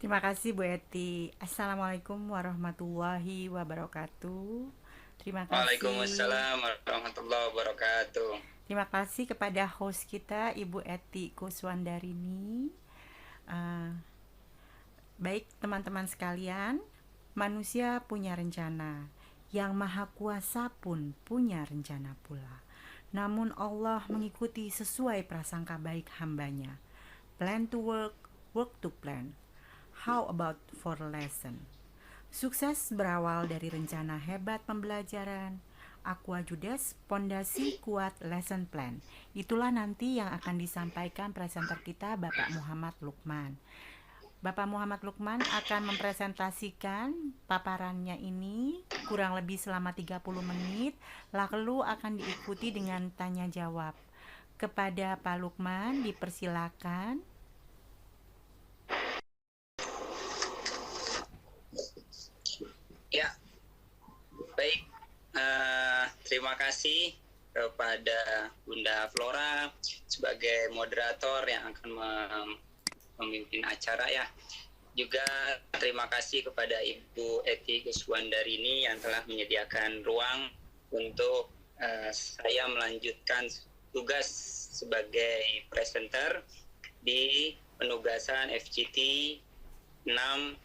Terima kasih Bu Eti. Assalamualaikum warahmatullahi wabarakatuh. Terima kasih. Waalaikumsalam warahmatullahi wabarakatuh. Terima kasih kepada host kita Ibu Eti Kuswandarini. Uh, Baik teman-teman sekalian, manusia punya rencana. Yang Maha Kuasa pun punya rencana pula. Namun Allah mengikuti sesuai prasangka baik hambanya. Plan to work, work to plan. How about for lesson? Sukses berawal dari rencana hebat pembelajaran. Aqua Judes, pondasi kuat lesson plan. Itulah nanti yang akan disampaikan presenter kita Bapak Muhammad Lukman. Bapak Muhammad Lukman akan mempresentasikan paparannya ini kurang lebih selama 30 menit, lalu akan diikuti dengan tanya jawab. Kepada Pak Lukman dipersilakan. Ya, baik. Terima kasih kepada Bunda Flora sebagai moderator yang akan memimpin acara ya. Juga terima kasih kepada Ibu Eti Kuswandarini yang telah menyediakan ruang untuk saya melanjutkan tugas sebagai presenter di penugasan FGT 6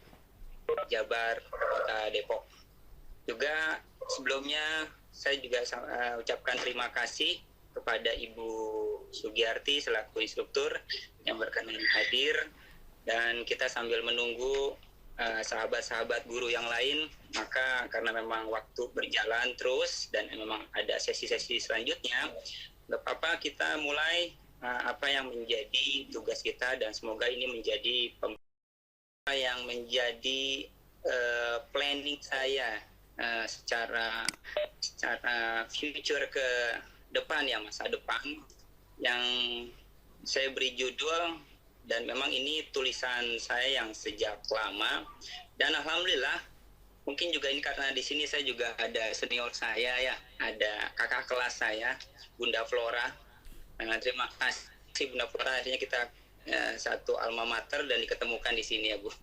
Jabar Kota Depok. Juga sebelumnya saya juga ucapkan terima kasih kepada Ibu Sugiyarti selaku instruktur yang berkenan hadir, dan kita sambil menunggu sahabat-sahabat guru yang lain, maka karena memang waktu berjalan terus dan memang ada sesi-sesi selanjutnya, nggak apa-apa kita mulai apa yang menjadi tugas kita, dan semoga ini menjadi yang menjadi planning saya secara future ke depan ya, masa depan yang saya beri judul, dan memang ini tulisan saya yang sejak lama, dan alhamdulillah mungkin juga ini karena di sini saya juga ada senior saya ya, ada kakak kelas saya Bunda Flora. Terima kasih Bunda Flora, akhirnya kita satu alma mater dan diketemukan di sini ya Bu.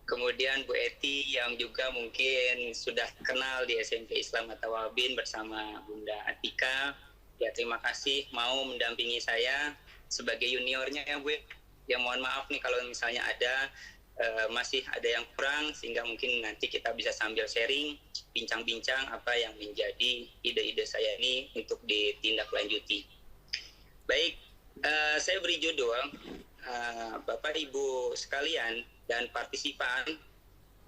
Kemudian Bu Eti yang juga mungkin sudah kenal di SMP Islam At-Tawabin bersama Bunda Atika. Ya terima kasih mau mendampingi saya sebagai juniornya ya Bu. Ya mohon maaf nih kalau misalnya ada masih ada yang kurang, sehingga mungkin nanti kita bisa sambil sharing, bincang-bincang apa yang menjadi ide-ide saya ini untuk ditindaklanjuti. Baik, saya beri judul Bapak Ibu sekalian dan partisipan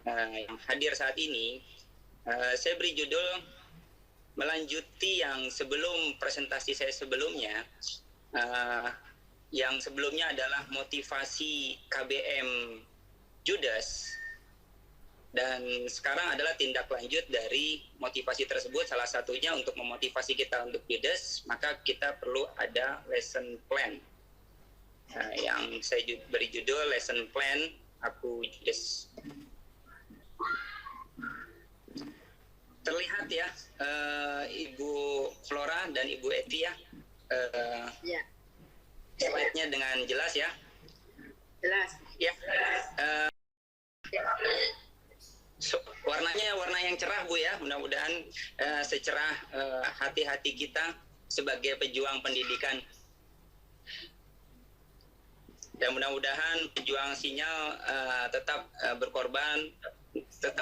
yang hadir saat ini, saya beri judul melanjuti yang sebelum presentasi saya sebelumnya, yang sebelumnya adalah motivasi KBM Judes, dan sekarang adalah tindak lanjut dari motivasi tersebut. Salah satunya untuk memotivasi kita untuk Judes, maka kita perlu ada lesson plan. Yang saya beri judul lesson plan Aku Judes. Terlihat ya Ibu Flora dan Ibu Eti ya, ya. Slide-nya dengan jelas ya. Jelas. Ya. Warnanya warna yang cerah Bu ya, mudah-mudahan secerah hati-hati kita sebagai pejuang pendidikan. Dan mudah-mudahan pejuang sinyal tetap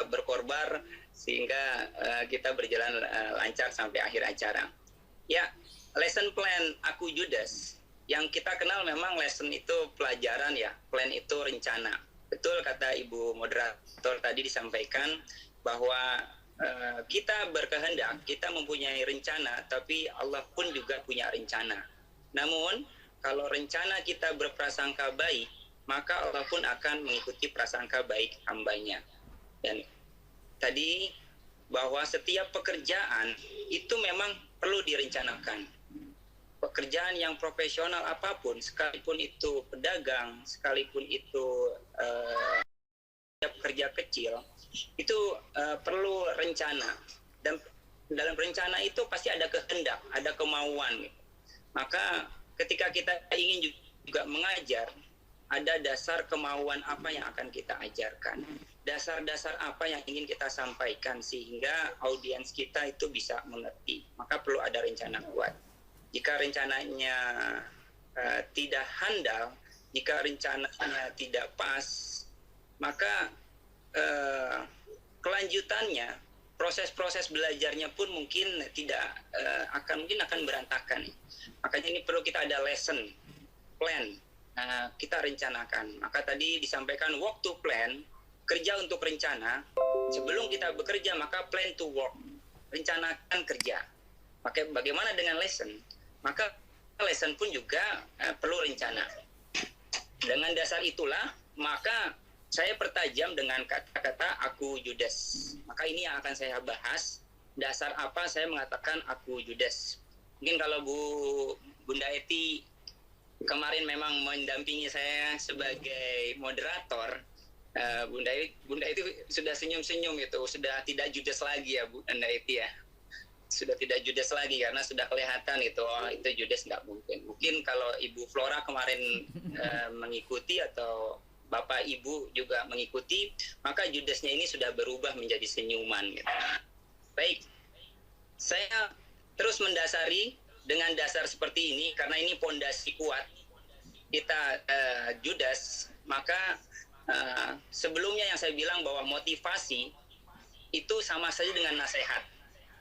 berkorbar sehingga kita berjalan lancar sampai akhir acara. Ya, lesson plan Aku Judes. Yang kita kenal memang lesson itu pelajaran ya, plan itu rencana. Betul kata Ibu moderator tadi disampaikan bahwa kita berkehendak, kita mempunyai rencana, tapi Allah pun juga punya rencana. Namun kalau rencana kita berprasangka baik, maka Allah pun akan mengikuti prasangka baik hambanya. Dan tadi bahwa setiap pekerjaan itu memang perlu direncanakan. Pekerjaan yang profesional apapun, sekalipun itu pedagang, sekalipun itu pekerja kecil, itu perlu rencana. Dan dalam rencana itu pasti ada kehendak, ada kemauan. Maka ketika kita ingin juga mengajar, ada dasar kemauan apa yang akan kita ajarkan, dasar-dasar apa yang ingin kita sampaikan sehingga audiens kita itu bisa mengerti. Maka perlu ada rencana kuat. Jika rencananya tidak handal, jika rencananya tidak pas, maka kelanjutannya, proses-proses belajarnya pun mungkin tidak akan berantakan. Makanya ini perlu kita ada lesson plan. Kita rencanakan. Maka tadi disampaikan work to plan, kerja untuk rencana. Sebelum kita bekerja maka plan to work, rencanakan kerja. Maka bagaimana dengan lesson? Maka lesson pun juga perlu rencana. Dengan dasar itulah maka saya pertajam dengan kata-kata aku Judas. Maka ini yang akan saya bahas. Dasar apa saya mengatakan aku Judas? Mungkin kalau Bunda Eti kemarin memang mendampingi saya sebagai moderator, Bunda Eti sudah senyum-senyum itu, sudah tidak Judas lagi ya Bunda Eti ya. Sudah tidak Judas lagi karena sudah kelihatan itu, itu Judas nggak mungkin. Mungkin kalau Ibu Flora kemarin mengikuti atau Bapak Ibu juga mengikuti, maka Judasnya ini sudah berubah menjadi senyuman. Gitu. Baik, saya terus mendasari dengan dasar seperti ini karena ini pondasi kuat kita Judas. Maka sebelumnya yang saya bilang bahwa motivasi itu sama saja dengan nasihat.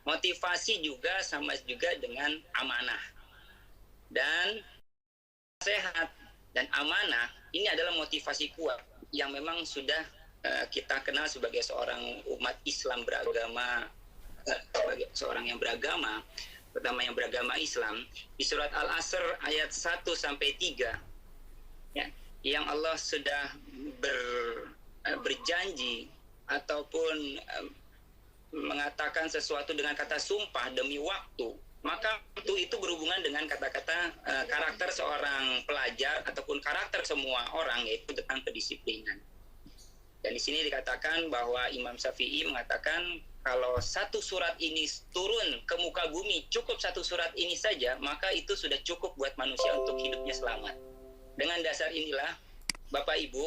Motivasi juga sama juga dengan amanah. Dan nasihat dan amanah ini adalah motivasi kuat yang memang sudah kita kenal sebagai seorang umat Islam beragama, sebagai seorang yang beragama, pertama yang beragama Islam. Di surat Al-Asr ayat 1-3 ya, yang Allah sudah berjanji ataupun mengatakan sesuatu dengan kata sumpah demi waktu, maka itu berhubungan dengan kata-kata karakter seorang pelajar ataupun karakter semua orang, yaitu tentang kedisiplinan. Dan di sini dikatakan bahwa Imam Syafi'i mengatakan kalau satu surat ini turun ke muka bumi, cukup satu surat ini saja, maka itu sudah cukup buat manusia untuk hidupnya selamat. Dengan dasar inilah Bapak Ibu,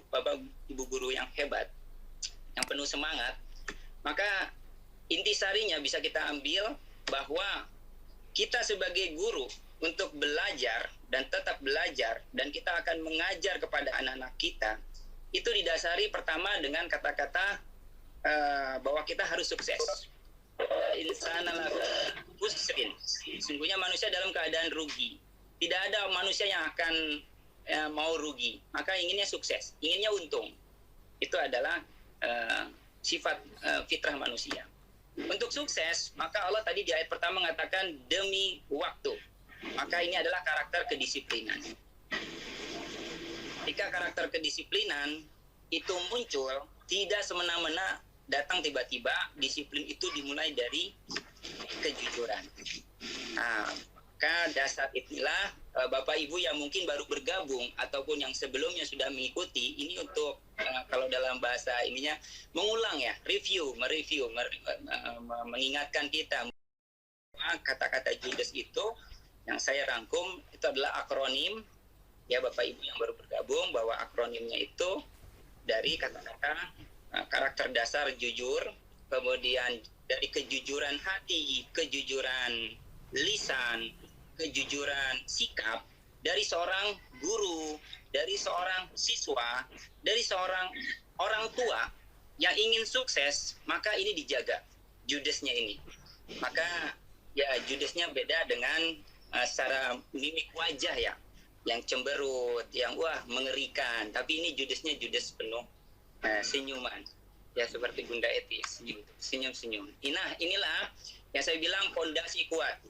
Bapak Ibu guru yang hebat, yang penuh semangat, maka intisarinya bisa kita ambil bahwa kita sebagai guru untuk belajar dan tetap belajar, dan kita akan mengajar kepada anak-anak kita, itu didasari pertama dengan kata-kata bahwa kita harus sukses. Insana khusrin. Sungguhnya manusia dalam keadaan rugi. Tidak ada manusia yang akan mau rugi. Maka inginnya sukses, inginnya untung. Itu adalah sifat fitrah manusia. Untuk sukses, maka Allah tadi di ayat pertama mengatakan demi waktu. Maka ini adalah karakter kedisiplinan. Ketika karakter kedisiplinan itu muncul, tidak semena-mena datang tiba-tiba. Disiplin itu dimulai dari kejujuran. Nah, maka dasar itulah Bapak Ibu yang mungkin baru bergabung ataupun yang sebelumnya sudah mengikuti, ini untuk kalau dalam bahasa ininya mengulang ya, mereview, mengingatkan kita. Kata-kata Judas itu yang saya rangkum itu adalah akronim ya Bapak Ibu yang baru bergabung, bahwa akronimnya itu dari kata-kata karakter dasar jujur, kemudian dari kejujuran hati, kejujuran lisan, kejujuran sikap dari seorang guru, dari seorang siswa, dari seorang orang tua yang ingin sukses, maka ini dijaga Judasnya ini. Maka ya Judasnya beda dengan secara mimik wajah ya, yang cemberut, yang wah mengerikan. Tapi ini Judasnya Judas penuh senyuman. Ya seperti Bunda Eti, senyum-senyum. Nah inilah yang saya bilang pondasi kuat.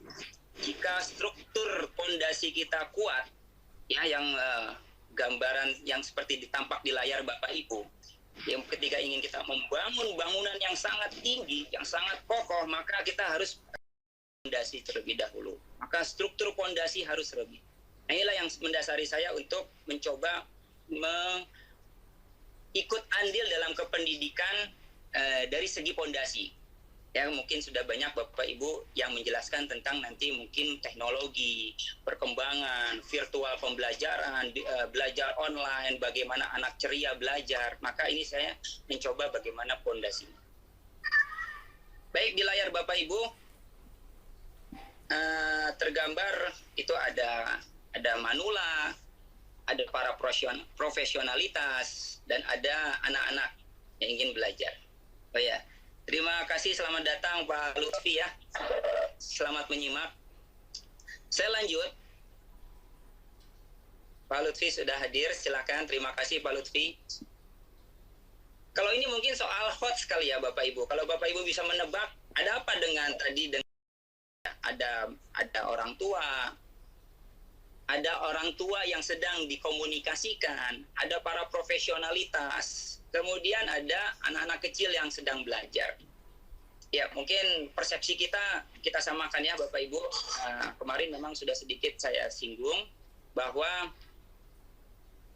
Jika struktur pondasi kita kuat, ya yang gambaran yang seperti ditampak di layar Bapak Ibu, yang ketika ingin kita membangun bangunan yang sangat tinggi, yang sangat kokoh, maka kita harus pondasi terlebih dahulu. Maka struktur pondasi harus lebih. Nah, inilah yang mendasari saya untuk mencoba ikut andil dalam kependidikan dari segi pondasi. Ya, mungkin sudah banyak Bapak Ibu yang menjelaskan tentang nanti mungkin teknologi, perkembangan, virtual pembelajaran, belajar online, bagaimana anak ceria belajar. Maka ini saya mencoba bagaimana pondasinya. Baik, di layar Bapak Ibu tergambar itu ada manula, ada para profesionalitas, dan ada anak-anak yang ingin belajar. Oh ya, terima kasih, selamat datang Pak Lutfi ya. Selamat menyimak. Saya lanjut. Pak Lutfi sudah hadir, silakan. Terima kasih Pak Lutfi. Kalau ini mungkin soal hot sekali ya Bapak Ibu. Kalau Bapak Ibu bisa menebak, ada apa dengan tadi, dengan ada orang tua, ada orang tua yang sedang dikomunikasikan, ada para profesionalitas, kemudian ada anak-anak kecil yang sedang belajar. Ya, mungkin persepsi kita samakan ya Bapak Ibu. Kemarin memang sudah sedikit saya singgung bahwa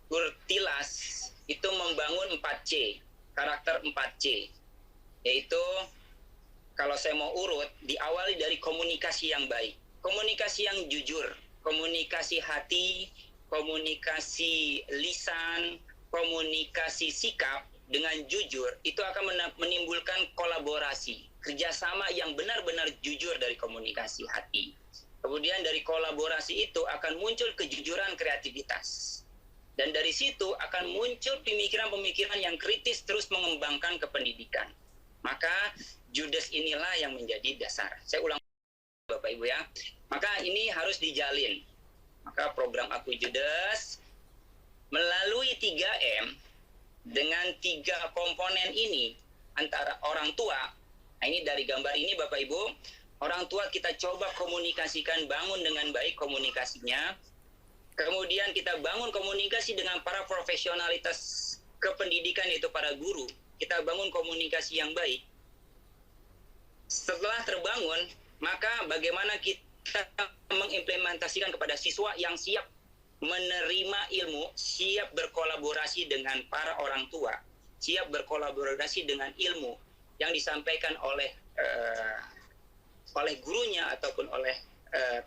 Kurtilas itu membangun 4C, karakter 4C, yaitu kalau saya mau urut, diawali dari komunikasi yang baik, komunikasi yang jujur, komunikasi hati, komunikasi lisan, komunikasi sikap dengan jujur, itu akan menimbulkan kolaborasi, kerjasama yang benar-benar jujur dari komunikasi hati. Kemudian dari kolaborasi itu akan muncul kejujuran kreativitas. Dan dari situ akan muncul pemikiran-pemikiran yang kritis terus mengembangkan kependidikan. Maka Judes inilah yang menjadi dasar. Saya ulang Bapak Ibu ya. Maka ini harus dijalin. Maka program Aku Judes melalui 3M dengan 3 komponen ini antara orang tua. Nah, ini dari gambar ini Bapak Ibu, orang tua kita coba komunikasikan, bangun dengan baik komunikasinya. Kemudian kita bangun komunikasi dengan para profesionalitas kependidikan, yaitu para guru. Kita bangun komunikasi yang baik. Setelah terbangun, maka bagaimana kita mengimplementasikan kepada siswa yang siap menerima ilmu, siap berkolaborasi dengan para orang tua, siap berkolaborasi dengan ilmu yang disampaikan oleh gurunya ataupun oleh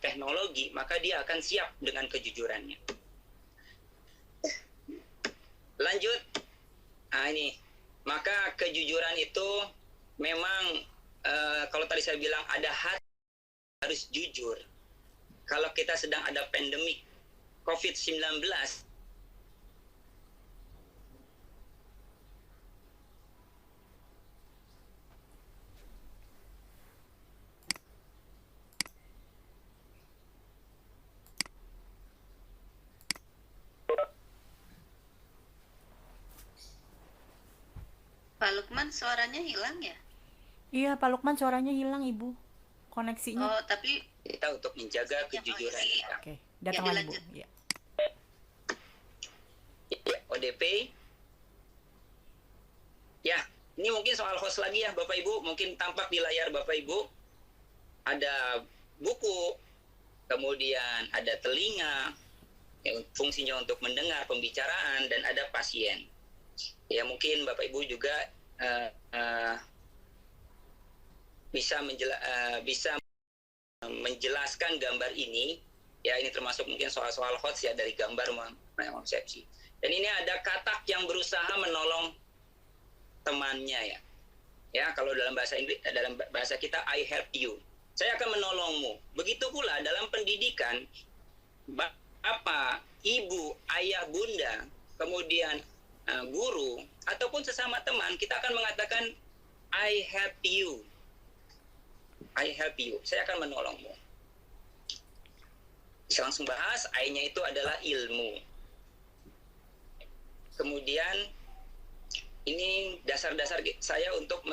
teknologi, maka dia akan siap dengan kejujurannya. Lanjut. Nah, ini. Maka kejujuran itu memang kalau tadi saya bilang ada hati, harus jujur. Kalau kita sedang ada pandemik COVID-19, Pak Lukman suaranya hilang ya? Iya, Pak Lukman suaranya hilang, Ibu. Koneksinya. Oh, tapi kita untuk menjaga kejujuran kita. Oke, datang lagi, Bu. dilanjut. Ya. ODP. Ya, ini mungkin soal host lagi ya Bapak Ibu. Mungkin tampak di layar Bapak Ibu. Ada buku, kemudian ada telinga, yang fungsinya untuk mendengar pembicaraan, dan ada pasien. Ya, mungkin Bapak Ibu juga bisa menjelaskan gambar ini. Ya, ini termasuk mungkin soal-soal hots ya dari gambar konsepsi. Dan ini ada katak yang berusaha menolong temannya ya. Ya, kalau dalam bahasa Inggris, dalam bahasa kita, I help you. Saya akan menolongmu. Begitu pula dalam pendidikan, bapak, ibu, ayah, bunda, kemudian guru, ataupun sesama teman, kita akan mengatakan I help you. I help you. Saya akan menolongmu. Bisa langsung bahas, I-nya itu adalah ilmu. Kemudian ini dasar-dasar saya untuk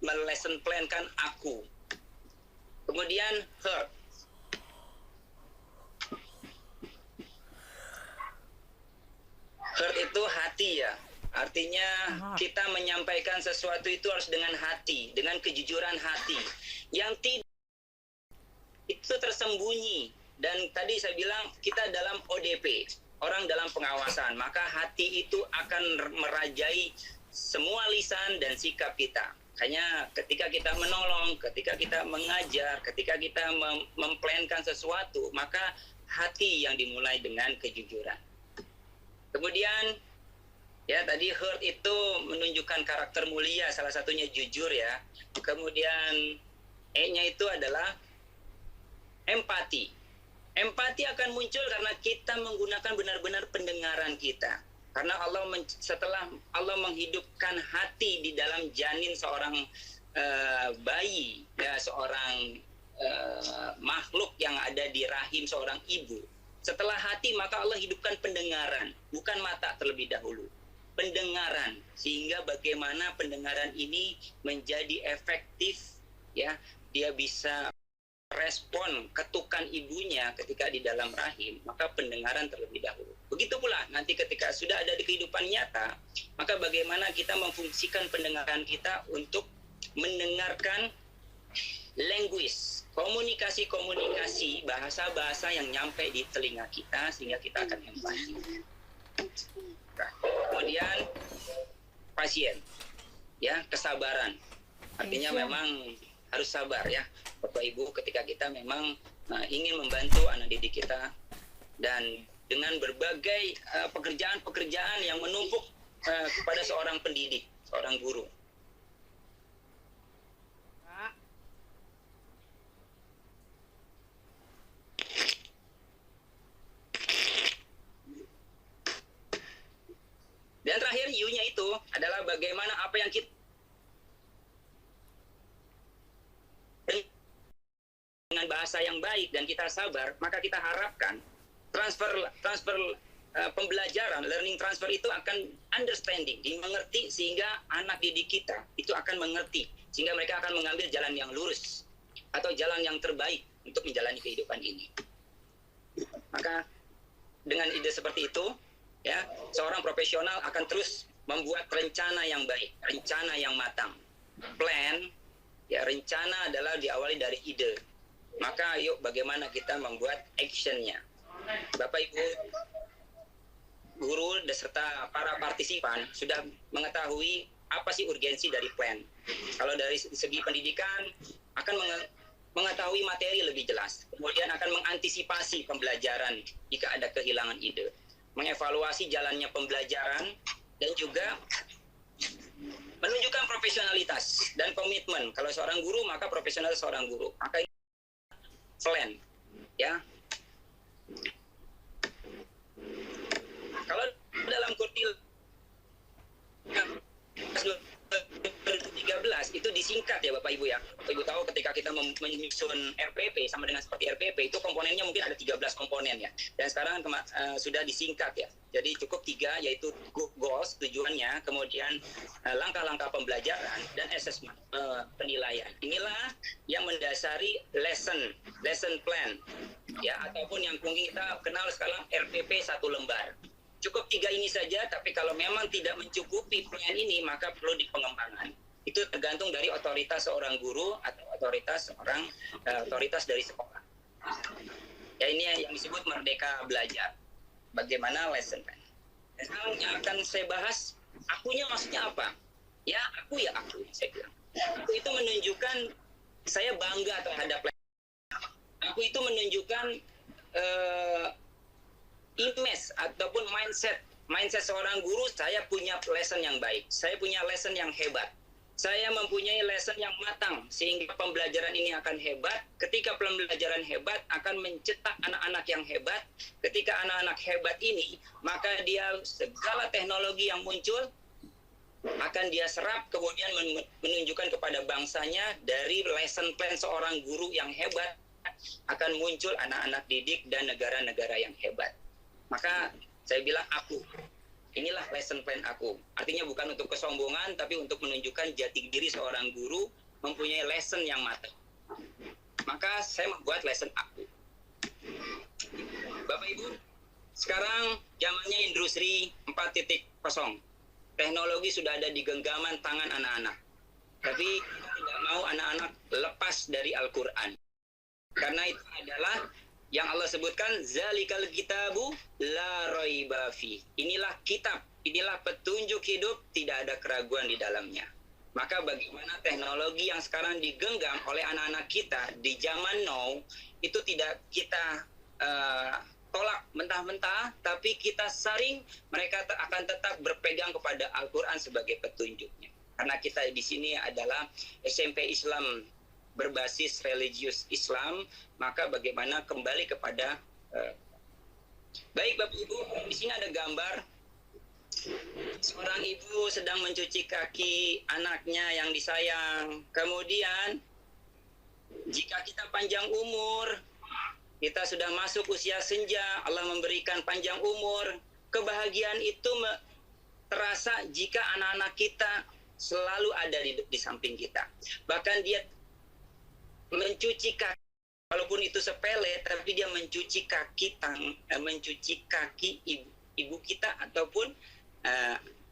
lesson plan-kan aku. Kemudian hurt. Hurt itu hati ya. Artinya kita menyampaikan sesuatu itu harus dengan hati, dengan kejujuran hati. Yang tidak itu tersembunyi. Dan tadi saya bilang kita dalam ODP, orang dalam pengawasan. Maka hati itu akan merajai semua lisan dan sikap kita. Makanya ketika kita menolong, ketika kita mengajar, ketika kita memplankan sesuatu, maka hati yang dimulai dengan kejujuran. Kemudian ya tadi hurt itu menunjukkan karakter mulia, salah satunya jujur ya. Kemudian E-nya itu adalah empati. Empati akan muncul karena kita menggunakan benar-benar pendengaran kita. Karena setelah Allah menghidupkan hati di dalam janin seorang bayi, ya, seorang makhluk yang ada di rahim seorang ibu. Setelah hati maka Allah hidupkan pendengaran, bukan mata terlebih dahulu. Pendengaran, sehingga bagaimana pendengaran ini menjadi efektif, ya, dia bisa respon ketukan ibunya ketika di dalam rahim, maka pendengaran terlebih dahulu. Begitu pula nanti ketika sudah ada di kehidupan nyata, maka bagaimana kita memfungsikan pendengaran kita untuk mendengarkan language, komunikasi-komunikasi, bahasa-bahasa yang nyampe di telinga kita sehingga kita akan empati. Nah, kemudian pasien, ya, kesabaran. Artinya memang harus sabar ya Bapak Ibu ketika kita memang ingin membantu anak didik kita, dan dengan berbagai pekerjaan-pekerjaan yang menumpuk kepada seorang pendidik, seorang guru. Dan terakhir U-nya itu adalah bagaimana apa yang kita dengan bahasa yang baik dan kita sabar, maka kita harapkan transfer pembelajaran, learning transfer itu akan understanding, dimengerti, sehingga anak didik kita itu akan mengerti, sehingga mereka akan mengambil jalan yang lurus atau jalan yang terbaik untuk menjalani kehidupan ini. Maka dengan ide seperti itu, ya, seorang profesional akan terus membuat rencana yang baik, rencana yang matang. Plan, ya, rencana adalah diawali dari ide. Maka yuk bagaimana kita membuat actionnya. Bapak Ibu guru beserta para partisipan sudah mengetahui apa sih urgensi dari plan. Kalau dari segi pendidikan akan mengetahui materi lebih jelas, kemudian akan mengantisipasi pembelajaran jika ada kehilangan ide, mengevaluasi jalannya pembelajaran, dan juga menunjukkan profesionalitas dan komitmen. Kalau seorang guru, maka profesional seorang guru. Maka ini plan, ya. Kalau dalam kurtil 2013 itu disingkat ya Bapak Ibu ya. Bapak Ibu tahu ketika kita menyusun RPP sama dengan seperti RPP itu komponennya mungkin ada 13 komponen ya. Dan sekarang sudah disingkat ya. Jadi cukup 3, yaitu goals, tujuannya, kemudian langkah-langkah pembelajaran, dan assessment, penilaian. Inilah yang mendasari lesson plan ya, ataupun yang mungkin kita kenal sekarang RPP 1 lembar. Cukup 3 ini saja, tapi kalau memang tidak mencukupi plan ini, maka perlu dipengembangkan. Itu tergantung dari otoritas seorang guru atau otoritas dari sekolah. Ya, ini yang disebut merdeka belajar. Bagaimana lesson plan. Dan sekarang yang akan saya bahas, akunya maksudnya apa? Ya, aku, saya bilang. Aku itu menunjukkan saya bangga terhadap lesson. Aku itu menunjukkan image ataupun mindset seorang guru. Saya punya lesson yang baik, saya punya lesson yang hebat, saya mempunyai lesson yang matang, sehingga pembelajaran ini akan hebat. Ketika pembelajaran hebat akan mencetak anak-anak yang hebat. Ketika anak-anak hebat ini, maka dia segala teknologi yang muncul akan dia serap, kemudian menunjukkan kepada bangsanya. Dari lesson plan seorang guru yang hebat akan muncul anak-anak didik dan negara-negara yang hebat. Maka saya bilang inilah lesson plan aku. Artinya bukan untuk kesombongan, tapi untuk menunjukkan jati diri seorang guru mempunyai lesson yang matang. Maka saya membuat lesson aku. Bapak Ibu, sekarang zamannya industri 4.0. Teknologi sudah ada di genggaman tangan anak-anak. Tapi kita tidak mau anak-anak lepas dari Al-Quran. Karena itu adalah yang Allah sebutkan, zalikal kitabu la raiba fi. Inilah kitab, inilah petunjuk hidup, tidak ada keraguan di dalamnya. Maka bagaimana teknologi yang sekarang digenggam oleh anak-anak kita di zaman now itu tidak kita tolak mentah-mentah, tapi kita saring mereka akan tetap berpegang kepada Al-Quran sebagai petunjuknya. Karena kita di sini adalah SMP Islam berbasis religius Islam, maka bagaimana kembali kepada baik Bapak Ibu, di sini ada gambar seorang ibu sedang mencuci kaki anaknya yang disayang. Kemudian jika kita panjang umur, kita sudah masuk usia senja, Allah memberikan panjang umur, kebahagiaan itu terasa jika anak-anak kita selalu ada di samping kita. Bahkan dia mencuci kaki, walaupun itu sepele, tapi dia mencuci kaki ibu kita ataupun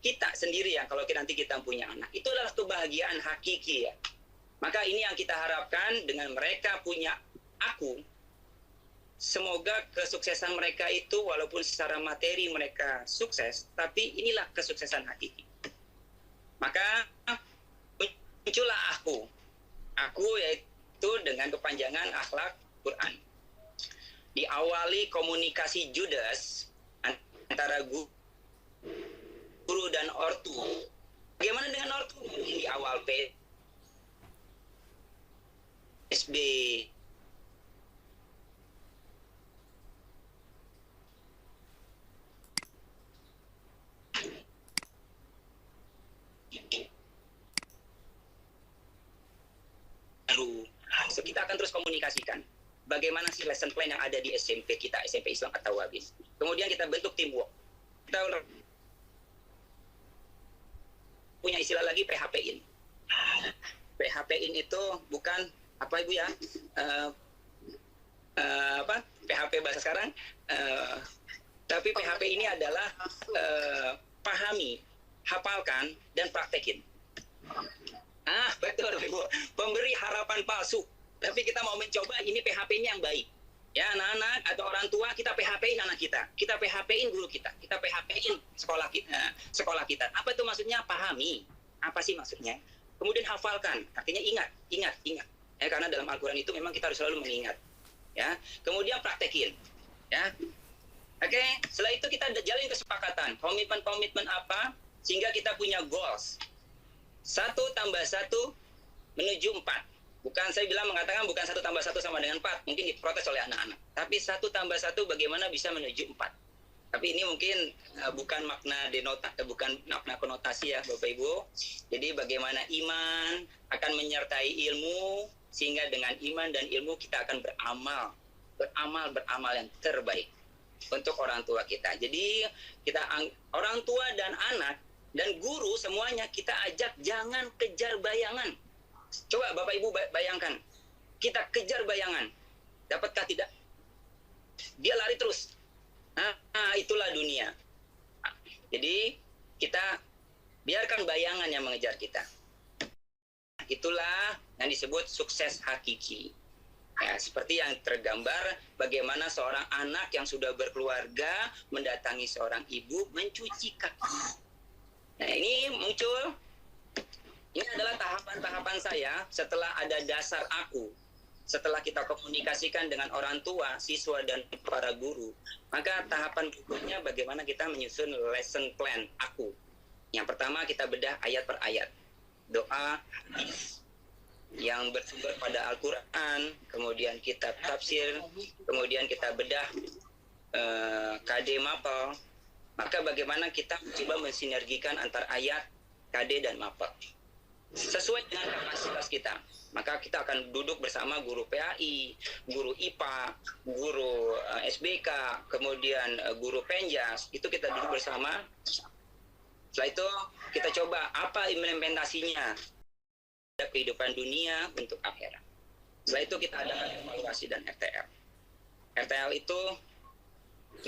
kita sendiri ya, kalau nanti kita punya anak. Itu adalah kebahagiaan hakiki ya. Maka ini yang kita harapkan dengan mereka punya aku. Semoga kesuksesan mereka itu walaupun secara materi mereka sukses, tapi inilah kesuksesan hakiki. Maka muncullah aku. Aku yaitu dengan kepanjangan akhlak Quran. Diawali komunikasi Judas antara guru dan ortu. Bagaimana dengan ortu? Di awal PSB baru. So, kita akan terus komunikasikan. Bagaimana sih lesson plan yang ada di SMP kita, SMP Islam atau Wabis. Kemudian kita bentuk teamwork. Kita punya istilah lagi PHP-in. PHP-in itu bukan apa Ibu ya? PHP bahasa sekarang. Tapi PHP ini adalah pahami, hafalkan, dan praktekin. Betul Ibu. Pemberi harapan palsu. Tapi kita mau mencoba ini PHP-nya yang baik. Ya, anak-anak atau orang tua kita PHP-in anak kita. Kita PHP-in guru kita. Kita PHP-in sekolah kita. Apa itu maksudnya? Pahami. Apa sih maksudnya? Kemudian hafalkan. Artinya ingat. Ya, karena dalam Al-Qur'an itu memang kita harus selalu mengingat. Ya. Kemudian praktekin. Ya. Oke, setelah itu kita jalin kesepakatan. Komitmen apa? Sehingga kita punya goals. 1 tambah 1 menuju 4. Bukan saya mengatakan bukan 1 tambah 1 sama dengan 4. Mungkin diprotes oleh anak-anak. Tapi 1 tambah 1 bagaimana bisa menuju 4. Tapi ini mungkin bukan makna konotasi ya Bapak Ibu. Jadi bagaimana iman akan menyertai ilmu, sehingga dengan iman dan ilmu kita akan beramal yang terbaik untuk orang tua kita. Jadi kita orang tua dan anak dan guru semuanya kita ajak jangan kejar bayangan. Coba Bapak Ibu bayangkan, kita kejar bayangan, dapatkah tidak? Dia lari terus. Itulah dunia. Jadi kita biarkan bayangan yang mengejar kita. Itulah yang disebut sukses hakiki. Ya, seperti yang tergambar bagaimana seorang anak yang sudah berkeluarga mendatangi seorang ibu mencuci kaki. Nah, ini muncul. Ini adalah tahapan-tahapan saya setelah ada dasar aku. Setelah kita komunikasikan dengan orang tua, siswa, dan para guru, maka tahapan berikutnya bagaimana kita menyusun lesson plan aku. Yang pertama kita bedah ayat per ayat. Doa, hadis yang bersumber pada Al-Quran, kemudian kitab tafsir, kemudian kita bedah KD Mapel. Maka bagaimana kita coba mensinergikan antar ayat, KD, dan Mapel sesuai dengan kapasitas kita. Maka kita akan duduk bersama guru PAI, guru IPA, guru SBK, kemudian guru Penjas. Itu kita duduk bersama. Setelah itu kita coba apa implementasinya kehidupan dunia untuk akhirat. Setelah itu kita adakan evaluasi dan RTL. RTL itu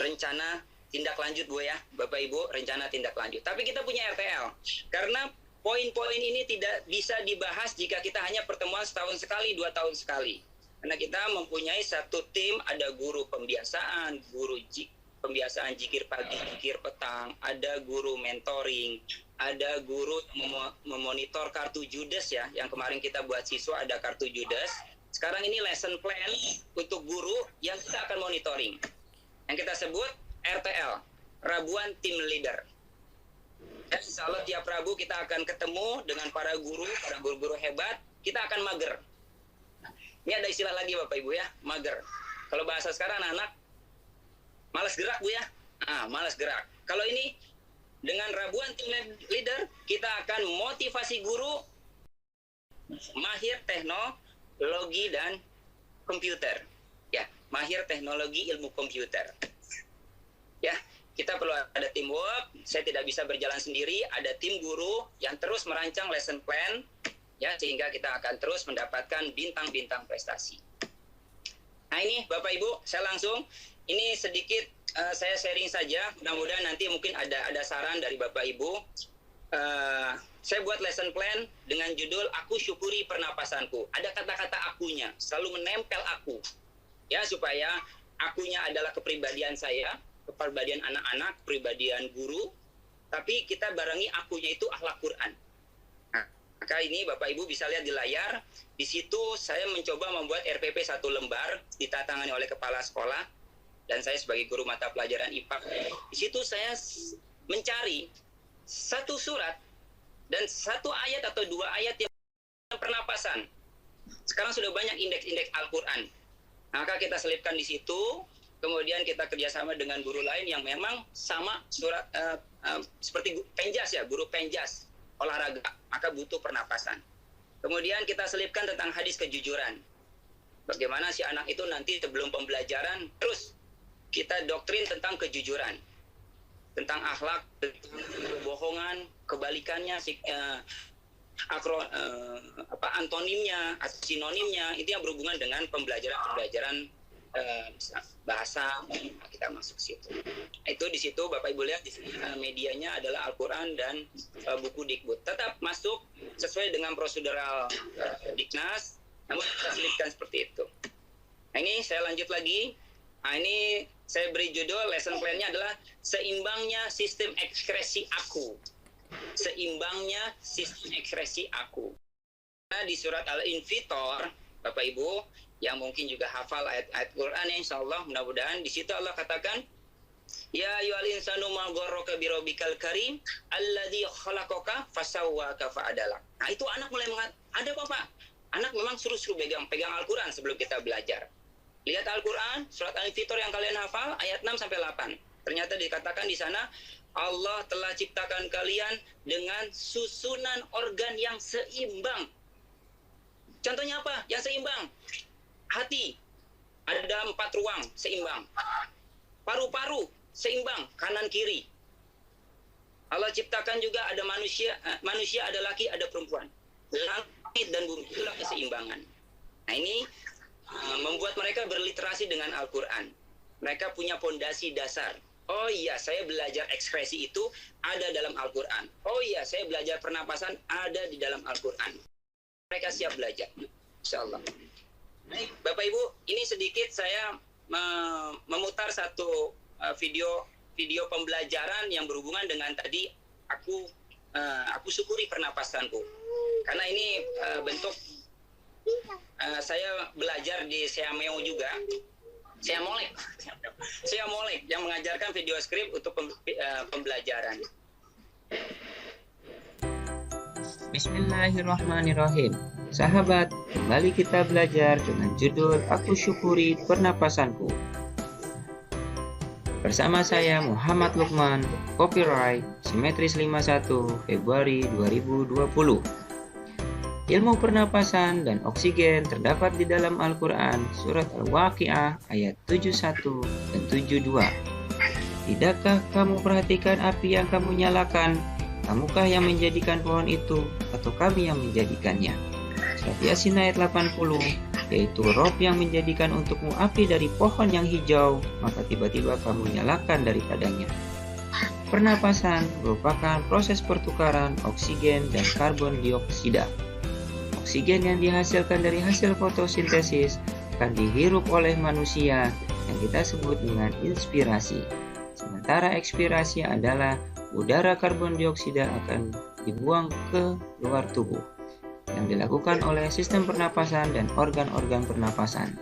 rencana tindak lanjut Bu ya, Bapak Ibu, rencana tindak lanjut. Tapi kita punya RTL karena poin-poin ini tidak bisa dibahas jika kita hanya pertemuan setahun sekali, 2 tahun sekali. Karena kita mempunyai satu tim, ada guru pembiasaan, pembiasaan jikir pagi, jikir petang, ada guru mentoring, ada guru yang memonitor kartu Judes ya, yang kemarin kita buat siswa ada kartu Judes. Sekarang ini lesson plan untuk guru yang kita akan monitoring, yang kita sebut RTL, Rabuan Team Leader. Dan insya Allah tiap Rabu kita akan ketemu dengan para guru-guru hebat, kita akan mager. Ini ada istilah lagi Bapak Ibu ya, mager. Kalau bahasa sekarang anak malas gerak Bu ya, malas gerak. Kalau ini dengan Rabuan Team Leader, kita akan motivasi guru mahir teknologi dan komputer. Ya, mahir teknologi ilmu komputer. Ya, kita perlu ada teamwork. Saya tidak bisa berjalan sendiri. Ada tim guru yang terus merancang lesson plan, ya, sehingga kita akan terus mendapatkan bintang-bintang prestasi. Nah ini Bapak Ibu, saya langsung ini sedikit saya sharing saja. Mudah-mudahan nanti mungkin ada saran dari Bapak Ibu. Saya buat lesson plan dengan judul Aku Syukuri Pernapasanku. Ada kata-kata akunya, selalu menempel aku. Ya, supaya akunya adalah kepribadian saya, kepribadian anak-anak, kepribadian guru, tapi kita barengi akunya itu akhlak Quran. Nah, maka ini Bapak Ibu bisa lihat di layar. Di situ saya mencoba membuat RPP 1 lembar, ditatangani oleh kepala sekolah, dan saya sebagai guru mata pelajaran IPA. Di situ saya mencari satu surat dan satu ayat atau 2 ayat yang pernapasan. Sekarang sudah banyak indeks-indeks Al-Quran. Maka kita selipkan di situ, kemudian kita kerjasama dengan guru lain yang memang sama surat seperti penjas ya, guru penjas olahraga, maka butuh pernapasan. Kemudian kita selipkan tentang hadis kejujuran. Bagaimana si anak itu nanti sebelum pembelajaran terus kita doktrin tentang kejujuran, tentang akhlak, tentang kebohongan, kebalikannya, antonimnya, sinonimnya, itu yang berhubungan dengan pembelajaran bahasa, kita masuk situ. Itu di situ Bapak Ibu lihat di sini medianya adalah Al-Quran dan buku Dikbud. Tetap masuk sesuai dengan prosedural Diknas, namun kita selipkan seperti itu. Nah ini saya lanjut lagi. Nah ini saya beri judul lesson plan-nya adalah Seimbangnya Sistem Ekspresi Aku. Seimbangnya Sistem Ekspresi Aku. Nah di surat Al-Infitor, Bapak Ibu, yang mungkin juga hafal ayat-ayat Quran, insya Allah mudah-mudahan di situ Allah katakan, Ya ayyuhal insanu ma gharraka birabbikal karim alladzi khalaqaka fasawwaka fa'adalak. Nah itu anak mulai ada Bapak. Anak memang suruh pegang Al-Quran sebelum kita belajar. Lihat Al-Quran, surat Al-Infitor yang kalian hafal, ayat 6-8. Ternyata dikatakan di sana, Allah telah ciptakan kalian dengan susunan organ yang seimbang. Contohnya apa? Yang seimbang. Hati, ada 4 ruang, seimbang. Paru-paru, seimbang, kanan kiri. Allah ciptakan juga ada manusia ada laki, ada perempuan. Langit dan bumi, itulah keseimbangan. Nah ini membuat mereka berliterasi dengan Al-Quran. Mereka punya fondasi dasar. Oh iya, saya belajar ekspresi itu ada dalam Al-Quran. Oh iya, saya belajar pernapasan ada di dalam Al-Quran. Mereka siap belajar, insya Allah. Baik, Bapak Ibu, ini sedikit saya memutar satu video pembelajaran yang berhubungan dengan tadi aku syukuri pernapasanku. Karena ini bentuk saya belajar di Seameo juga. Saya Molek yang mengajarkan video script untuk pembelajaran. Bismillahirrahmanirrahim. Sahabat, kembali kita belajar dengan judul Aku Syukuri Pernapasanku. Bersama saya Muhammad Lukman, copyright Simetris 51 Februari 2020. Ilmu pernapasan dan oksigen terdapat di dalam Al-Quran, surat Al-Waqi'ah ayat 71 dan 72. Tidakkah kamu perhatikan api yang kamu nyalakan? Kamukah yang menjadikan pohon itu, atau kami yang menjadikannya? Surat Yasin ayat 80, yaitu Rob yang menjadikan untukmu api dari pohon yang hijau, maka tiba-tiba kamu nyalakan daripadanya. Pernapasan merupakan proses pertukaran oksigen dan karbon dioksida. Oksigen yang dihasilkan dari hasil fotosintesis akan dihirup oleh manusia yang kita sebut dengan inspirasi. Sementara ekspirasi adalah udara karbon dioksida akan dibuang ke luar tubuh, yang dilakukan oleh sistem pernapasan dan organ-organ pernapasan.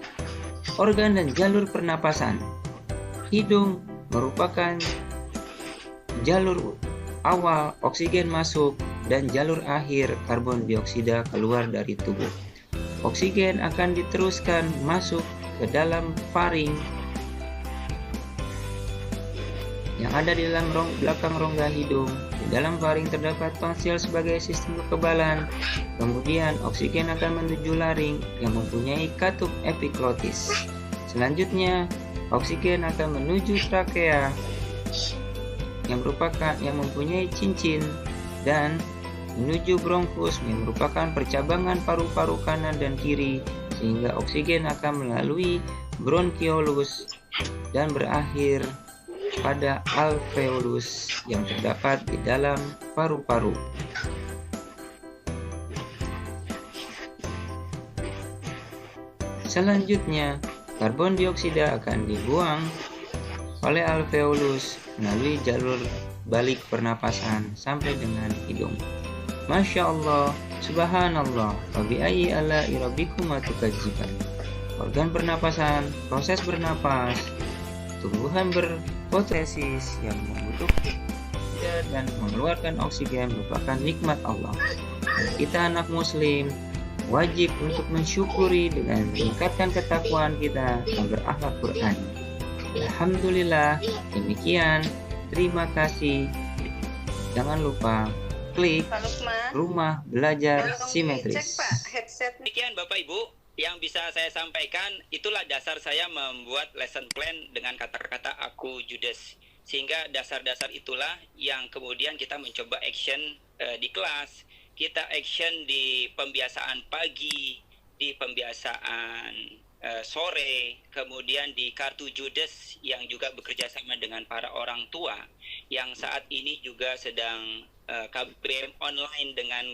Organ dan jalur pernapasan. Hidung merupakan jalur awal oksigen masuk dan jalur akhir karbon dioksida keluar dari tubuh. Oksigen akan diteruskan masuk ke dalam faring yang ada di dalam belakang rongga hidung. Di dalam faring terdapat tonsil sebagai sistem kekebalan. Kemudian oksigen akan menuju laring yang mempunyai katup epiglotis. Selanjutnya, oksigen akan menuju trakea yang mempunyai cincin dan menuju bronkus yang merupakan percabangan paru-paru kanan dan kiri, sehingga oksigen akan melalui bronkiolus dan berakhir pada alveolus yang terdapat di dalam paru-paru. Selanjutnya, karbon dioksida akan dibuang oleh alveolus melalui jalur balik pernapasan sampai dengan hidung. Masya Allah, subhanallah, wa bi'ayyi ala'i rabbikuma tukadziban. Organ pernapasan, proses bernapas, tumbuhan berfotosintesis yang membutuhkan dan mengeluarkan oksigen merupakan nikmat Allah. Dan kita anak muslim wajib untuk mensyukuri dengan meningkatkan ketakwaan kita dan berakhlak Quran. Alhamdulillah, demikian. Terima kasih. Jangan lupa klik Pak Lukman, rumah belajar tolong simetris. dicek Pak headset. Demikian Bapak Ibu yang bisa saya sampaikan, itulah dasar saya membuat lesson plan dengan kata-kata aku Judes. Sehingga dasar-dasar itulah yang kemudian kita mencoba action di kelas, kita action di pembiasaan pagi, di pembiasaan sore, kemudian di kartu Judes yang juga bekerja sama dengan para orang tua yang saat ini juga sedang KBM online dengan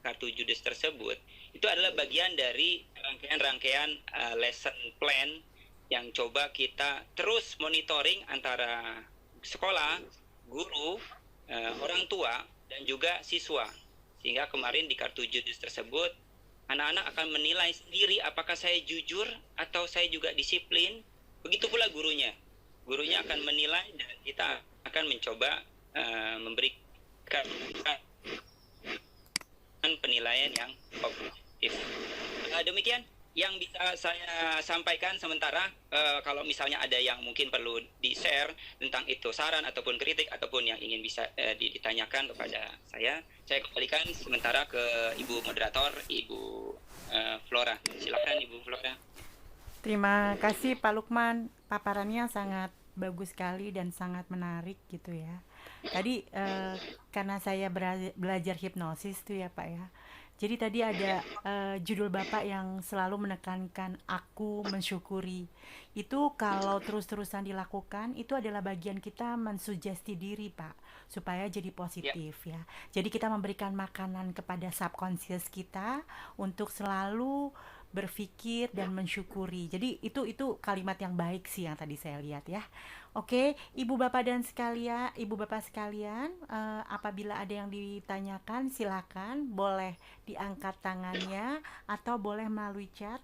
kartu Judes tersebut. Itu adalah bagian dari rangkaian-rangkaian lesson plan yang coba kita terus monitoring antara sekolah, guru, orang tua, dan juga siswa. Sehingga kemarin di kartu Judes tersebut, anak-anak akan menilai sendiri apakah saya jujur atau saya juga disiplin. Begitu pula gurunya. Gurunya akan menilai dan kita akan mencoba memberikan penilaian yang objektif. Demikian yang bisa saya sampaikan sementara. Kalau misalnya ada yang mungkin perlu di-share tentang itu, saran ataupun kritik ataupun yang ingin bisa ditanyakan kepada saya kembalikan sementara ke Ibu Moderator, Ibu Flora. Silakan Ibu Flora. Terima kasih Pak Lukman, paparannya sangat bagus sekali dan sangat menarik gitu ya. Tadi karena saya belajar hipnosis tuh ya Pak ya. Jadi tadi ada judul Bapak yang selalu menekankan aku mensyukuri. Itu kalau terus-terusan dilakukan, itu adalah bagian kita mensugesti diri Pak, supaya jadi positif ya. Jadi kita memberikan makanan kepada subconscious kita untuk selalu berpikir dan mensyukuri. Jadi itu kalimat yang baik sih yang tadi saya lihat ya. Oke, Ibu Bapak sekalian, apabila ada yang ditanyakan silakan boleh diangkat tangannya atau boleh melalui chat.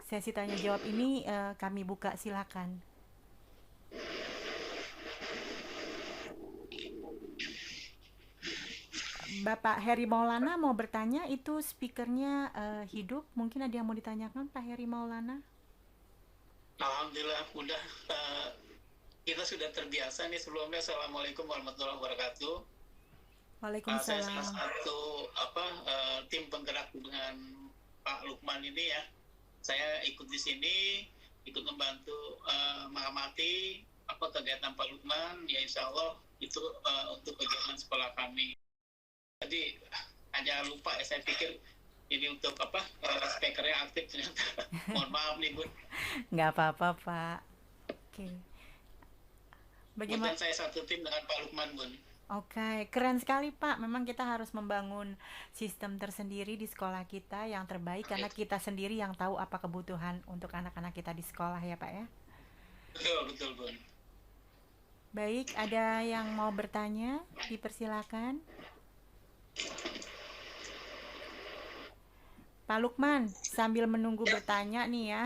Sesi tanya jawab ini kami buka, silakan. Bapak Heri Maulana mau bertanya, itu speakernya hidup. Mungkin ada yang mau ditanyakan Pak Heri Maulana? Alhamdulillah udah kita sudah terbiasa nih sebelumnya. Assalamualaikum warahmatullahi wabarakatuh. Saya Waalaikumsalam. salah satu tim penggerak dengan Pak Lukman ini ya. Saya ikut di sini, ikut membantu mengamati kegiatan Pak Lukman. Ya insya Allah itu untuk kegiatan sekolah kami. Tadi hanya lupa ya, saya pikir ini untuk speakernya aktif ternyata. Mohon maaf nih Bun. Nggak apa-apa Pak. Oke. Bagaimana? Kemudian saya satu tim dengan Pak Lukman Bun. Oke, keren sekali Pak. Memang kita harus membangun sistem tersendiri di sekolah kita yang terbaik karena kita sendiri yang tahu apa kebutuhan untuk anak-anak kita di sekolah ya Pak ya. Betul Bun. Baik, ada yang mau bertanya? Dipersilakan. Pak Lukman, sambil menunggu bertanya nih ya,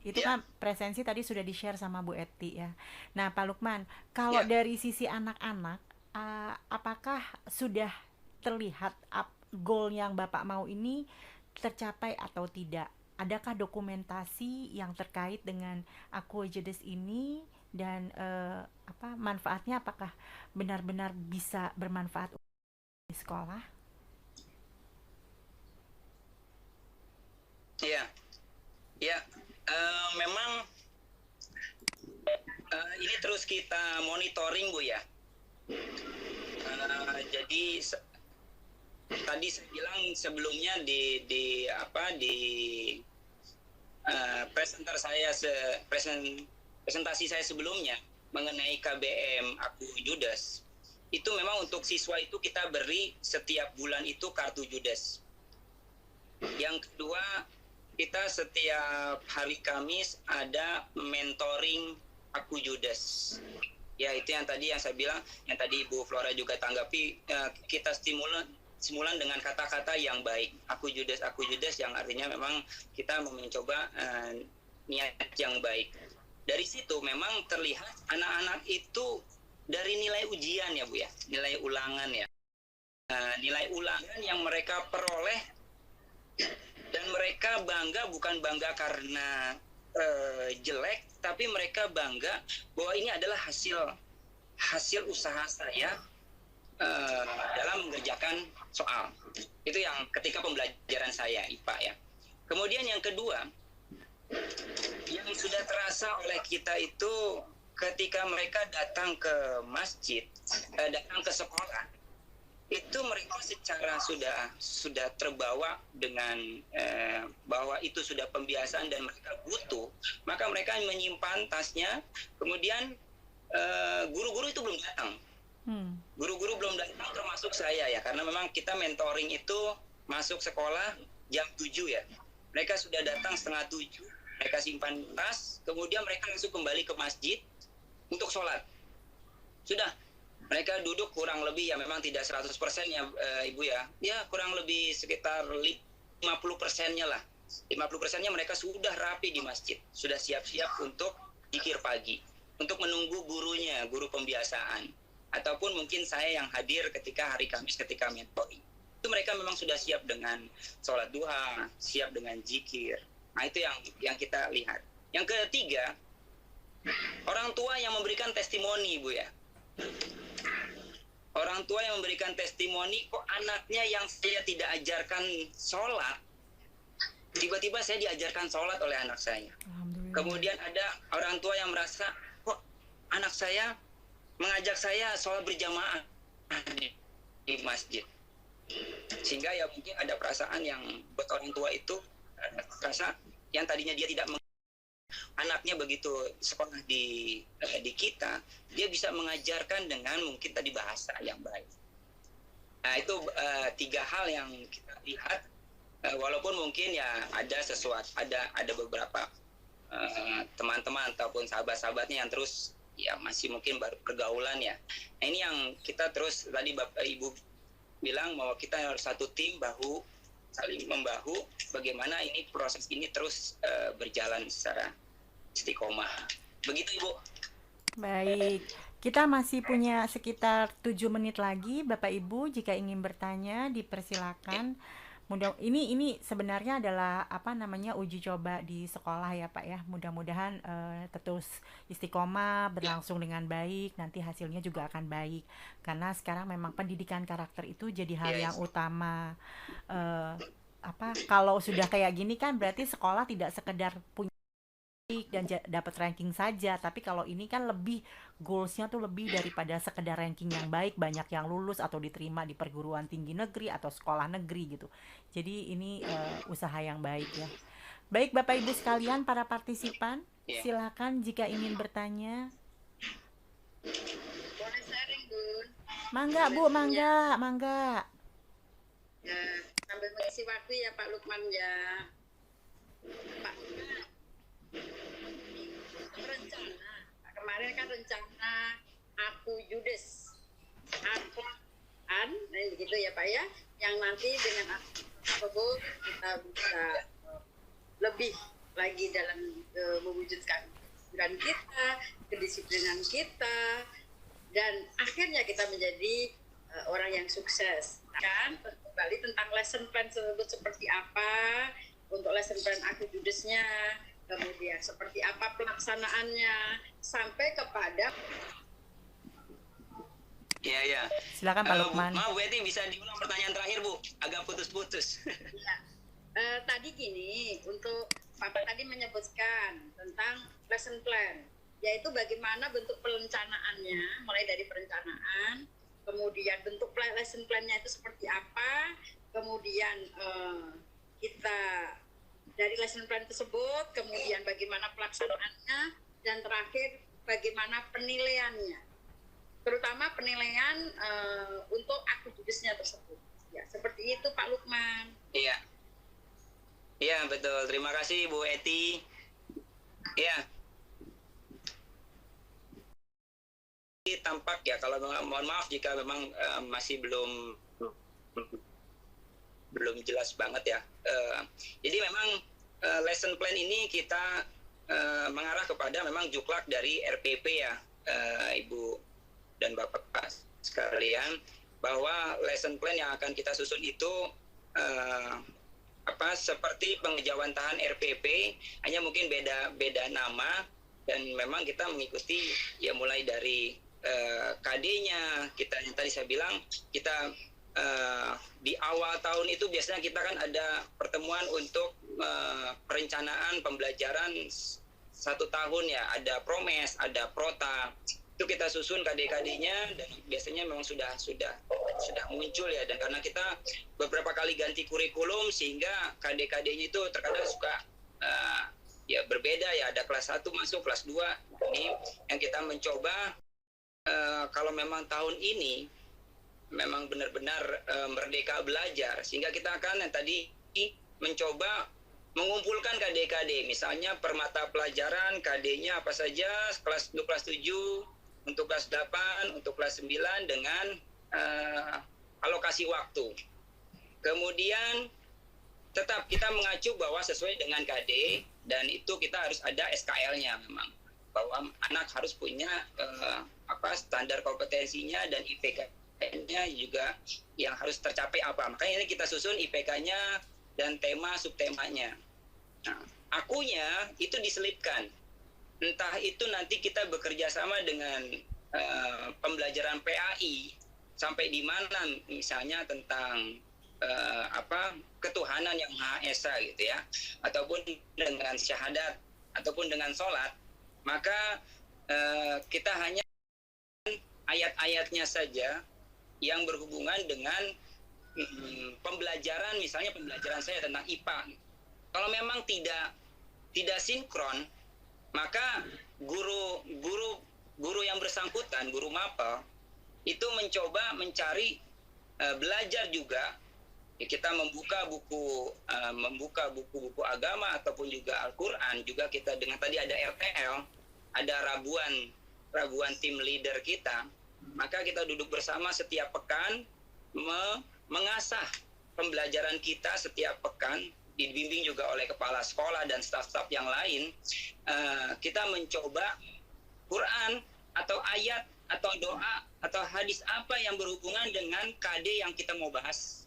itu Ya. kan presensi tadi sudah di-share sama Bu Eti ya. Nah, Pak Lukman, kalau Ya. dari sisi anak-anak, apakah sudah terlihat goal yang Bapak mau ini tercapai atau tidak? Adakah dokumentasi yang terkait dengan Aquajedes ini dan manfaatnya apakah benar-benar bisa bermanfaat di sekolah? Ya. Ya. Memang ini terus kita monitoring, Bu ya. Jadi tadi saya bilang sebelumnya di presentasi saya sebelumnya mengenai KBM Aku Judes, itu memang untuk siswa itu kita beri setiap bulan itu kartu Judes. Yang kedua, kita setiap hari Kamis ada mentoring Aku Judes. Ya, itu yang tadi yang saya bilang, yang tadi Ibu Flora juga tanggapi, kita stimulan dengan kata-kata yang baik. Aku Judes yang artinya memang kita mencoba niat yang baik. Dari situ memang terlihat anak-anak itu dari nilai ujian ya Bu ya, nilai ulangan ya. Nilai ulangan yang mereka peroleh dan mereka bangga, bukan bangga karena jelek, tapi mereka bangga bahwa ini adalah hasil usaha saya dalam mengerjakan soal. Itu yang ketika pembelajaran saya IPA ya. Kemudian yang kedua, yang sudah terasa oleh kita itu ketika mereka datang ke masjid, datang ke sekolah, itu mereka secara sudah terbawa dengan bahwa itu sudah pembiasaan dan mereka butuh, maka mereka menyimpan tasnya. Kemudian guru-guru itu belum datang. Guru-guru belum datang termasuk saya ya, karena memang kita mentoring itu masuk sekolah jam 7 ya. Mereka sudah datang setengah 7, mereka simpan tas, kemudian mereka langsung kembali ke masjid untuk sholat. Sudah. Mereka duduk kurang lebih ya memang tidak 100% ya Ibu ya. Ya kurang lebih sekitar 50%-nya lah. 50%-nya mereka sudah rapi di masjid. Sudah siap-siap untuk zikir pagi. Untuk menunggu gurunya, guru pembiasaan. Ataupun mungkin saya yang hadir ketika hari Kamis ketika mentoring. Itu mereka memang sudah siap dengan sholat duha, siap dengan zikir. Nah itu yang kita lihat. Yang ketiga, orang tua yang memberikan testimoni Bu ya. Orang tua yang memberikan testimoni, kok anaknya yang saya tidak ajarkan sholat, tiba-tiba saya diajarkan sholat oleh anak saya. Kemudian ada orang tua yang merasa, kok anak saya mengajak saya sholat berjamaah di masjid. Sehingga ya mungkin ada perasaan yang buat orang tua itu, rasa yang tadinya dia tidak anaknya begitu sekolah di kita, dia bisa mengajarkan dengan mungkin tadi bahasa yang baik. Nah itu 3 hal yang kita lihat, walaupun mungkin ya ada beberapa teman-teman ataupun sahabat-sahabatnya yang terus ya masih mungkin baru pergaulan ya. Nah ini yang kita terus tadi Bapak Ibu bilang bahwa kita harus satu tim, saling membahu, bagaimana ini proses ini terus berjalan secara istiqomah. Begitu Ibu. Baik, kita masih punya sekitar 7 menit lagi, Bapak Ibu jika ingin bertanya dipersilakan. Ini sebenarnya adalah uji coba di sekolah ya Pak ya. Mudah-mudahan terus istiqomah berlangsung dengan baik, nanti hasilnya juga akan baik. Karena sekarang memang pendidikan karakter itu jadi hal yang utama. Kalau sudah kayak gini kan berarti sekolah tidak sekedar punya dan dapat ranking saja, tapi kalau ini kan lebih goalsnya tuh lebih daripada sekedar ranking yang baik, banyak yang lulus atau diterima di perguruan tinggi negeri atau sekolah negeri gitu. Jadi ini usaha yang baik ya. Baik Bapak Ibu sekalian para partisipan, silakan jika ingin bertanya. Boleh sharing, Bun? Mangga Bu, mangga. Ya, sambil mengisi waktu ya Pak Lukman ya. Pak Lukman. kemarin kan rencana Aku Judes Arkoan, begitu ya Pak ya, yang nanti dengan tersebut kita bisa lebih lagi dalam mewujudkan kedisiplinan kita, kedisiplinan kita, dan akhirnya kita menjadi orang yang sukses. Kan kembali tentang lesson plan tersebut seperti apa, untuk lesson plan Aku Judesnya, kemudian seperti apa pelaksanaannya, sampai kepada Ya. Silakan Pak Lukman. Maaf, Bu Eti, bisa diulang pertanyaan terakhir, Bu? Agak putus-putus. ya. Tadi gini, untuk Bapak tadi menyebutkan tentang lesson plan, yaitu bagaimana bentuk perencanaannya, mulai dari perencanaan, kemudian bentuk lesson plan-nya itu seperti apa, kemudian kita dari lesson plan tersebut, kemudian bagaimana pelaksanaannya, dan terakhir bagaimana penilaiannya, terutama penilaian untuk Aku Judesnya tersebut. Ya, seperti itu Pak Lukman. Iya. Iya, betul. Terima kasih Bu Eti. Iya. Tampak ya, kalau mohon maaf jika memang masih belum jelas banget ya. Jadi memang lesson plan ini kita mengarah kepada memang juklak dari RPP ya, Ibu dan Bapak sekalian, bahwa lesson plan yang akan kita susun itu seperti pengejauhan RPP, hanya mungkin beda nama, dan memang kita mengikuti ya mulai dari KD-nya. Kita yang tadi saya bilang, kita di awal tahun itu biasanya kita kan ada pertemuan untuk perencanaan pembelajaran 1 tahun ya, ada promes, ada prota. Itu kita susun KD-KD-nya, dan biasanya memang sudah muncul ya, dan karena kita beberapa kali ganti kurikulum sehingga KD-KD-nya itu terkadang suka ya berbeda ya, ada kelas 1 masuk, kelas 2. Ini yang kita mencoba kalau memang tahun ini memang benar-benar merdeka belajar, sehingga kita akan yang tadi mencoba mengumpulkan KD-KD, misalnya per mata pelajaran KD-nya apa saja, kelas 7, untuk kelas 8, untuk kelas 9 dengan alokasi waktu. Kemudian tetap kita mengacu bahwa sesuai dengan KD, dan itu kita harus ada SKL-nya memang, bahwa anak harus punya standar kompetensinya, dan IPK-nya juga yang harus tercapai apa. Makanya ini kita susun IPK-nya dan tema subtemanya. Nah, akunya itu diselipkan. Entah itu nanti kita bekerja sama dengan pembelajaran PAI sampai di mana, misalnya tentang ketuhanan yang Maha Esa gitu ya, ataupun dengan syahadat, ataupun dengan sholat, maka kita hanya ayat-ayatnya saja yang berhubungan dengan pembelajaran, misalnya pembelajaran saya tentang IPA. Kalau memang tidak sinkron, maka guru yang bersangkutan, guru mapel, itu mencoba mencari belajar juga. Ya, kita membuka buku-buku agama ataupun juga Al-Quran, juga kita dengan tadi ada RTL, ada rabuan tim leader kita, maka kita duduk bersama setiap pekan mengasah pembelajaran kita setiap pekan, dibimbing juga oleh kepala sekolah dan staf-staf yang lain. Kita mencoba Quran atau ayat atau doa atau hadis apa yang berhubungan dengan KD yang kita mau bahas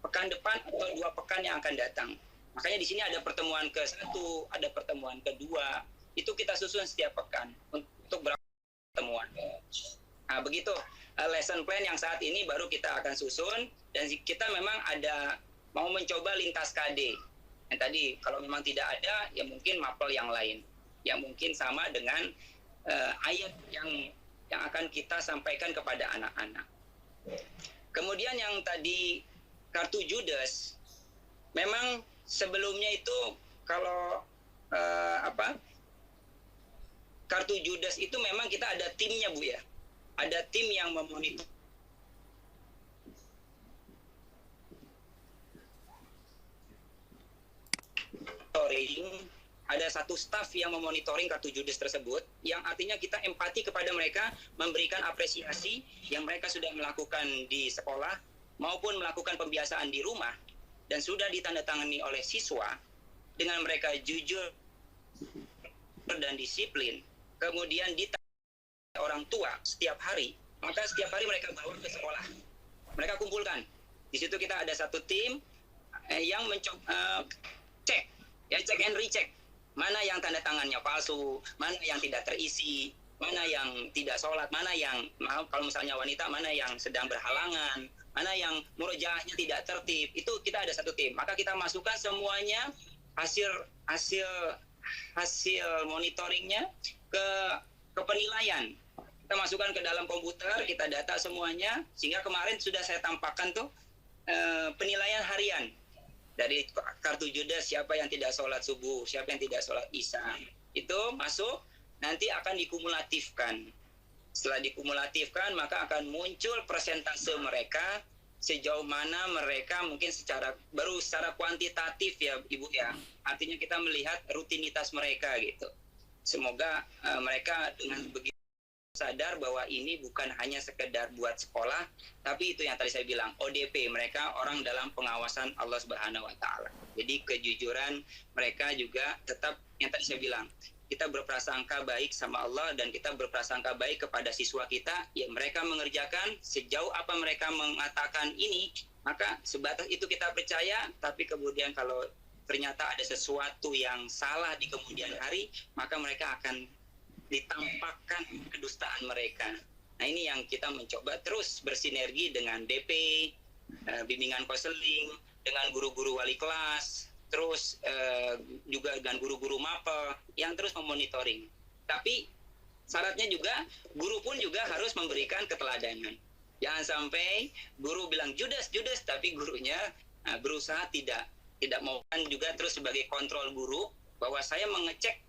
pekan depan atau 2 pekan yang akan datang. Makanya di sini ada pertemuan ke-1, ada pertemuan ke-2, itu kita susun setiap pekan untuk berapa pertemuan. Nah, begitu lesson plan yang saat ini baru kita akan susun, dan kita memang ada mau mencoba lintas KD. Yang tadi kalau memang tidak ada, ya mungkin mapel yang lain, yang mungkin sama dengan ayat yang akan kita sampaikan kepada anak-anak. Kemudian yang tadi kartu Judes, memang sebelumnya itu kalau kartu Judes itu memang kita ada timnya Bu ya, ada tim yang memonitor ada satu staf yang memonitoring kartu judes tersebut, yang artinya kita empati kepada mereka, memberikan apresiasi yang mereka sudah melakukan di sekolah maupun melakukan pembiasaan di rumah dan sudah ditandatangani oleh siswa dengan mereka jujur dan disiplin, kemudian ditanya orang tua setiap hari, maka setiap hari mereka bawa ke sekolah, mereka kumpulkan. Di situ kita ada satu tim yang cek, ya cek and recheck, mana yang tanda tangannya palsu, mana yang tidak terisi, mana yang tidak sholat, mana yang maaf kalau misalnya wanita, mana yang sedang berhalangan, mana yang murojaahnya tidak tertib. Itu kita ada satu tim, maka kita masukkan semuanya hasil monitoringnya ke penilaian. Kita masukkan ke dalam komputer, kita data semuanya, sehingga kemarin sudah saya tampakkan tuh penilaian harian dari kartu judes, siapa yang tidak sholat subuh, siapa yang tidak sholat isya, itu masuk, nanti akan dikumulatifkan. Setelah dikumulatifkan, maka akan muncul persentase mereka, sejauh mana mereka mungkin secara kuantitatif ya Ibu ya, artinya kita melihat rutinitas mereka gitu. Semoga mereka dengan begitu sadar bahwa ini bukan hanya sekedar buat sekolah, tapi itu yang tadi saya bilang, ODP, mereka orang dalam pengawasan Allah Subhanahu wa Ta'ala. Jadi kejujuran mereka juga tetap yang tadi saya bilang, kita berprasangka baik sama Allah dan kita berprasangka baik kepada siswa kita, ya mereka mengerjakan sejauh apa mereka mengatakan ini, maka sebatas itu kita percaya. Tapi kemudian kalau ternyata ada sesuatu yang salah di kemudian hari, maka mereka akan ditampakkan kedustaan mereka. Nah ini yang kita mencoba terus bersinergi dengan DP, bimbingan konseling, dengan guru-guru wali kelas, terus juga dengan guru-guru mapel yang terus memonitoring. Tapi syaratnya juga guru pun juga harus memberikan keteladanan. Jangan sampai guru bilang judes, tapi gurunya berusaha tidak mau juga terus sebagai kontrol guru bahwa saya mengecek.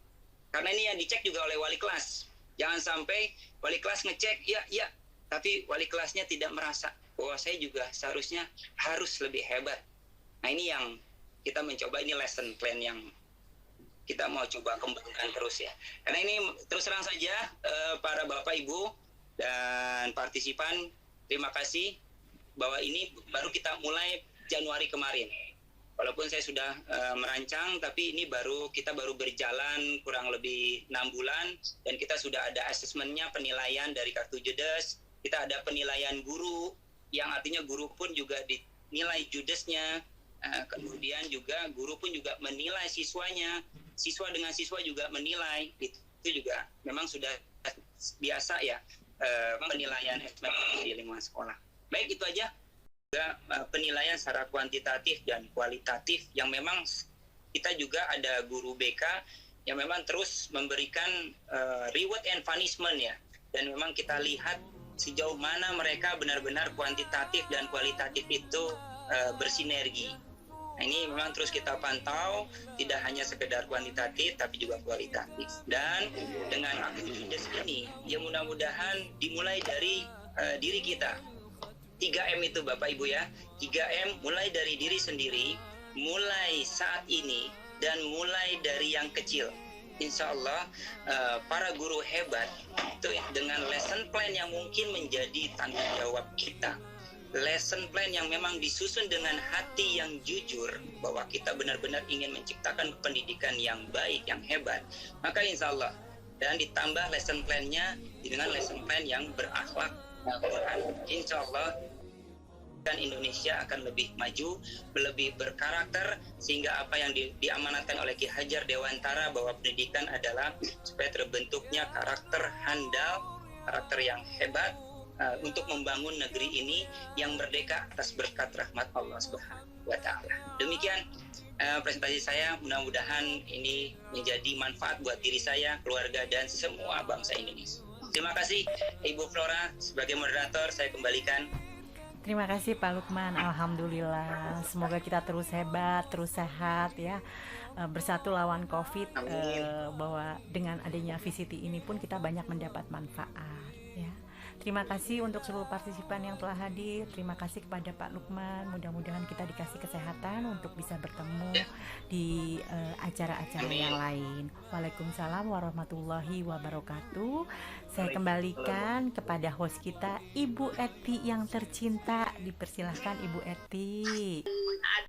Karena ini yang dicek juga oleh wali kelas. Jangan sampai wali kelas ngecek, ya, tapi wali kelasnya tidak merasa bahwa saya juga seharusnya harus lebih hebat. Nah ini yang kita mencoba, ini lesson plan yang kita mau coba kembangkan terus ya. Karena ini terus terang saja para Bapak Ibu dan partisipan, terima kasih bahwa ini baru kita mulai Januari kemarin. Walaupun saya sudah merancang, tapi ini kita baru berjalan kurang lebih 6 bulan, dan kita sudah ada asesmennya, penilaian dari kartu judes, kita ada penilaian guru, yang artinya guru pun juga dinilai judesnya, kemudian juga guru pun juga menilai siswanya, siswa dengan siswa juga menilai, itu juga memang sudah biasa ya, penilaian di lingkungan sekolah. Baik, itu aja. Penilaian secara kuantitatif dan kualitatif yang memang kita juga ada guru BK yang memang terus memberikan reward and punishment ya, dan memang kita lihat sejauh mana mereka benar-benar kuantitatif dan kualitatif itu bersinergi. Nah, ini memang terus kita pantau, tidak hanya sekedar kuantitatif tapi juga kualitatif. Dan dengan aktivitas ini ya mudah-mudahan dimulai dari diri kita. 3M itu Bapak Ibu ya, 3M mulai dari diri sendiri, mulai saat ini, dan mulai dari yang kecil. Insya Allah para guru hebat itu dengan lesson plan yang mungkin menjadi tanggung jawab kita, lesson plan yang memang disusun dengan hati yang jujur bahwa kita benar-benar ingin menciptakan pendidikan yang baik, yang hebat, maka insya Allah, dan ditambah lesson plan-nya dengan lesson plan yang berakhlak Al-Quran, insya Allah dan Indonesia akan lebih maju, lebih berkarakter, sehingga apa yang diamanatkan oleh Ki Hajar Dewantara bahwa pendidikan adalah supaya terbentuknya karakter handal, karakter yang hebat untuk membangun negeri ini yang merdeka atas berkat rahmat Allah Subhanahu wa Ta'ala. Demikian presentasi saya, mudah-mudahan ini menjadi manfaat buat diri saya, keluarga, dan semua bangsa Indonesia. Terima kasih Ibu Flora, sebagai moderator saya kembalikan. Terima kasih Pak Lukman, alhamdulillah. Semoga kita terus hebat, terus sehat ya, bersatu lawan COVID. Bahwa dengan adanya VCT ini pun kita banyak mendapat manfaat. Ya. Terima kasih untuk seluruh partisipan yang telah hadir. Terima kasih kepada Pak Lukman. Mudah-mudahan kita dikasih kesehatan untuk bisa bertemu di acara-acara yang lain. Waalaikumsalam warahmatullahi wabarakatuh. Saya kembalikan kepada host kita, Ibu Eti yang tercinta. Dipersilahkan Ibu Eti.